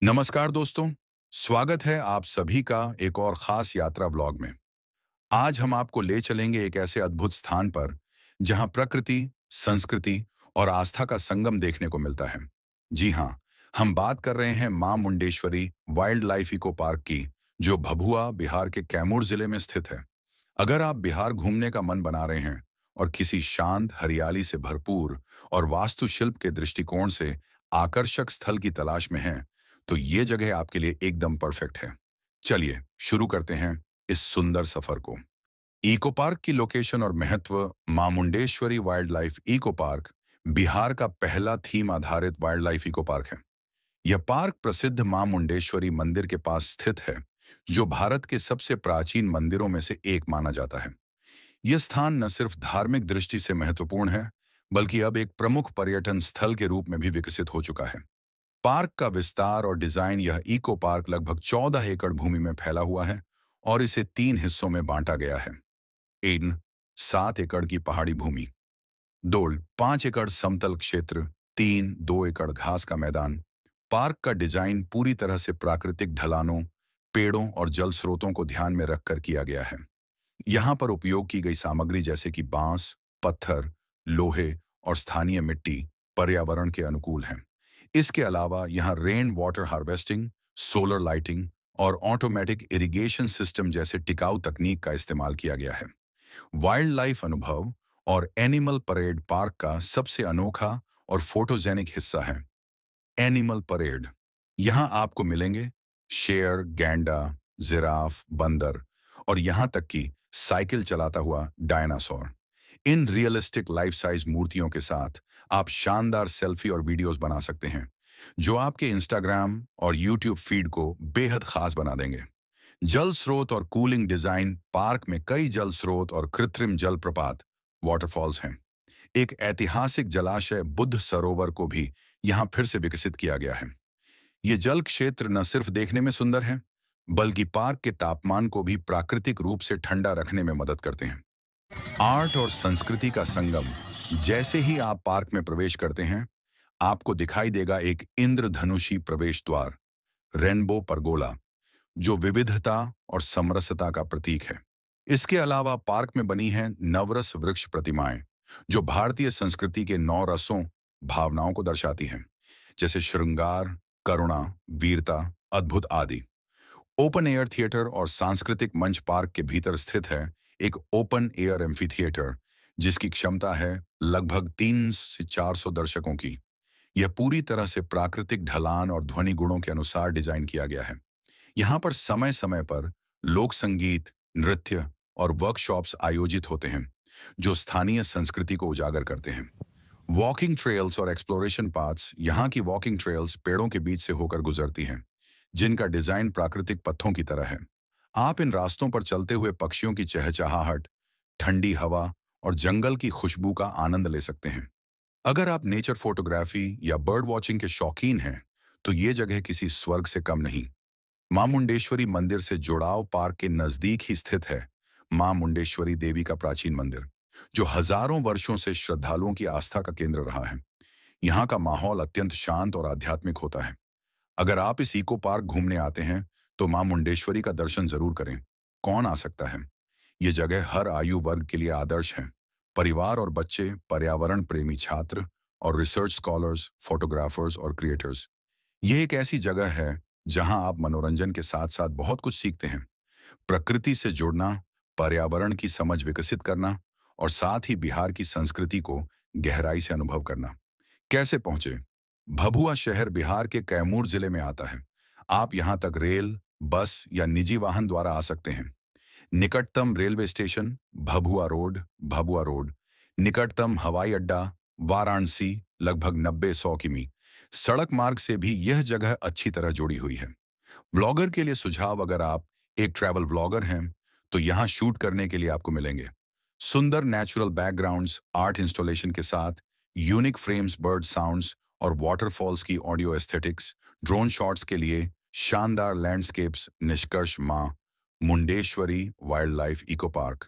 नमस्कार दोस्तों, स्वागत है आप सभी का एक और खास यात्रा व्लॉग में। आज हम आपको ले चलेंगे एक ऐसे अद्भुत स्थान पर जहां प्रकृति, संस्कृति और आस्था का संगम देखने को मिलता है। जी हाँ, हम बात कर रहे हैं Maa Mundeshwari wild life eco park की, जो भभुआ, बिहार के कैमूर जिले में स्थित है। अगर आप बिहार घूमने का मन बना रहे हैं और किसी शांत, हरियाली से भरपूर और वास्तुशिल्प के दृष्टिकोण से आकर्षक स्थल की तलाश में हैं, तो ये जगह आपके लिए एकदम परफेक्ट है। चलिए शुरू करते हैं इस सुंदर सफर को। इको पार्क की लोकेशन और महत्व। Maa Mundeshwari wild life eco park Bihar का पहला थीम आधारित वाइल्ड लाइफ इको पार्क है। यह पार्क प्रसिद्ध मां मुंडेश्वरी मंदिर के पास स्थित है, जो भारत के सबसे प्राचीन मंदिरों में से एक माना जाता है। यह स्थान न सिर्फ धार्मिक दृष्टि से महत्वपूर्ण है, बल्कि अब एक प्रमुख पर्यटन स्थल के रूप में भी विकसित हो चुका है। पार्क का विस्तार और डिजाइन। यह इको पार्क लगभग 14 एकड़ भूमि में फैला हुआ है और इसे 3 हिस्सों में बांटा गया है। इन 7 एकड़ की पहाड़ी भूमि, 5 एकड़ समतल क्षेत्र, 2 एकड़ घास का मैदान। पार्क का डिजाइन पूरी तरह से प्राकृतिक ढलानों, पेड़ों और जल स्रोतों को ध्यान में रखकर किया गया है। यहाँ पर उपयोग की गई सामग्री जैसे कि बांस, पत्थर, लोहे और स्थानीय मिट्टी पर्यावरण के अनुकूल हैं। इसके अलावा यहाँ rain water harvesting, solar lighting और ऑटोमेटिक इरिगेशन सिस्टम जैसे टिकाऊ तकनीक का इस्तेमाल किया गया है। वाइल्ड लाइफ अनुभव और एनिमल परेड पार्क का सबसे अनोखा और फोटोजेनिक हिस्सा है। Animal parade. यहाँ आपको मिलेंगे शेर, गैंडा, जिराफ, बंदर और यहाँ तक कि साइकिल चलाता हुआ डायनासोर। इन रियलिस्टिक लाइफ साइज मूर्तियों के साथ आप शानदार सेल्फी और वीडियोस बना सकते हैं, जो आपके इंस्टाग्राम और यूट्यूब फीड को बेहद खास बना देंगे। जल स्रोत और कूलिंग डिजाइन। पार्क में कई जल स्रोत और कृत्रिम जलप्रपात वाटरफॉल्स हैं। एक ऐतिहासिक जलाशय बुद्ध सरोवर को भी यहाँ फिर से विकसित किया गया है। ये जल क्षेत्र न सिर्फ देखने में सुंदर है, बल्कि पार्क के तापमान को भी प्राकृतिक रूप से ठंडा रखने में मदद करते हैं। आर्ट और संस्कृति का संगम। जैसे ही आप पार्क में प्रवेश करते हैं, आपको दिखाई देगा एक इंद्रधनुषी प्रवेश द्वार, रेनबो परगोला, जो विविधता और समरसता का प्रतीक है। इसके अलावा पार्क में बनी हैं नवरस वृक्ष प्रतिमाएं, जो भारतीय संस्कृति के 9 रसों, भावनाओं को दर्शाती हैं, जैसे श्रृंगार, करुणा, वीरता, अद्भुत आदि। ओपन एयर थिएटर और सांस्कृतिक मंच। पार्क के भीतर स्थित है एक ओपन एयर एम्फी थिएटर, जिसकी क्षमता है लगभग 300 से 400 दर्शकों की। यह पूरी तरह से प्राकृतिक ढलान और ध्वनि गुणों के अनुसार डिजाइन किया गया है। यहाँ पर समय समय पर लोक संगीत, नृत्य और वर्कशॉप्स आयोजित होते हैं, जो स्थानीय संस्कृति को उजागर करते हैं। वॉकिंग ट्रेल्स और एक्सप्लोरेशन पाथ्स। यहाँ की वॉकिंग ट्रेल्स पेड़ों के बीच से होकर गुजरती हैं, जिनका डिजाइन प्राकृतिक पत्थों की तरह है। आप इन रास्तों पर चलते हुए पक्षियों की चहचहाहट, ठंडी हवा और जंगल की खुशबू का आनंद ले सकते हैं। अगर आप नेचर फोटोग्राफी या बर्ड वॉचिंग के शौकीन हैं, तो ये जगह किसी स्वर्ग से कम नहीं। मां मुंडेश्वरी मंदिर से जुड़ाव। पार्क के नजदीक ही स्थित है मां मुंडेश्वरी देवी का प्राचीन मंदिर, जो हजारों वर्षों से श्रद्धालुओं की आस्था का केंद्र रहा है। यहाँ का माहौल अत्यंत शांत और आध्यात्मिक होता है। अगर आप इस इको पार्क घूमने आते हैं, तो मां मुंडेश्वरी का दर्शन जरूर करें। कौन आ सकता है? ये जगह हर आयु वर्ग के लिए आदर्श है। परिवार और बच्चे, पर्यावरण प्रेमी छात्र और रिसर्च स्कॉलर्स, फोटोग्राफर्स और क्रिएटर्स। ये एक ऐसी जगह है जहां आप मनोरंजन के साथ साथ बहुत कुछ सीखते हैं। प्रकृति से जुड़ना, पर्यावरण की समझ विकसित करना और साथ ही बिहार की संस्कृति को गहराई से अनुभव करना। कैसे पहुंचे? भभुआ शहर बिहार के कैमूर जिले में आता है। आप यहां तक रेल, बस या निजी वाहन द्वारा आ सकते हैं। निकटतम railway station Bhabua road, Bhabua road. निकटतम हवाई अड्डा वाराणसी, लगभग 90-100 किमी। सड़क मार्ग से भी यह जगह अच्छी तरह जुड़ी हुई है। व्लॉगर के लिए सुझाव। अगर आप एक ट्रैवल व्लॉगर हैं, तो यहाँ शूट करने के लिए आपको मिलेंगे सुंदर नेचुरल बैकग्राउंड्स, आर्ट इंस्टॉलेशन के साथ यूनिक फ्रेम्स, बर्ड साउंड्स और वाटरफॉल्स की ऑडियो एस्थेटिक्स। ड्रोन शॉट्स के लिए शानदार लैंडस्केप्स। निष्कर्ष, मां Mundeshwari wild life eco park